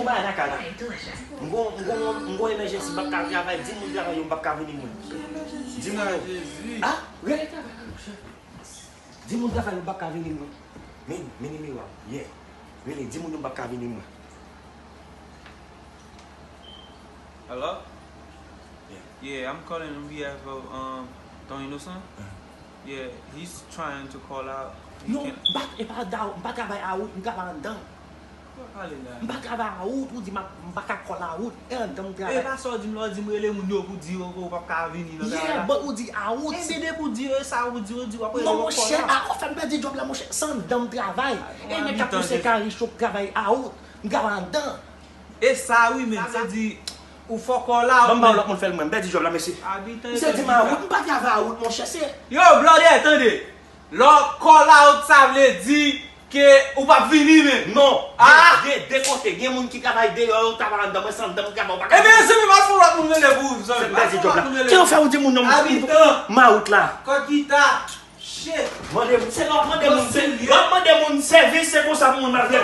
ba na kala. Mgon emergency bak ka travail, di moun travail yon bak ka vini moun. Di moun. Ah, gade ta. Di moun travail yon bak ka vini moun. Mini wa. Yeah. Really, di moun yon bak ka vini moun. Hello? Yeah, I'm calling on behalf of Don Innocent. Yeah, he's trying to call out. Non, mpa travail a out, mpa travail dan. Mpa travail a out, ou di mpa ka call out, dan travail. Pas so di mlo di mwele moun yo pou di ou pa ka vini nan. Yeah, but ou di out. Dede pou di ça ou di après. Non, mon cher, a fait me di job la mon cher, sans dan travail. Et mais ka pousse carré chaud travail a out, mpa travail dan. Et ça oui mais ça dit ou faut call out. Bon l'autre monde fait le même, ben di job la monsieur. C'est dit ma out, mpa travail out mon cher, c'est. Yo, bloody, attendez. L'autre call out ça veut dire que ou pas vini même. Non. Ah, de côté, gen moun ki travail dehors, ou travail dans sans dan travail pas. Eh bien, c'est même pas pour la pour venir pour. C'est ben di job là. Qui on fait ou di moun non. Habitant. Ma out là. Kokita. Shit. C'est non, mon service, c'est pour ça mon arrière.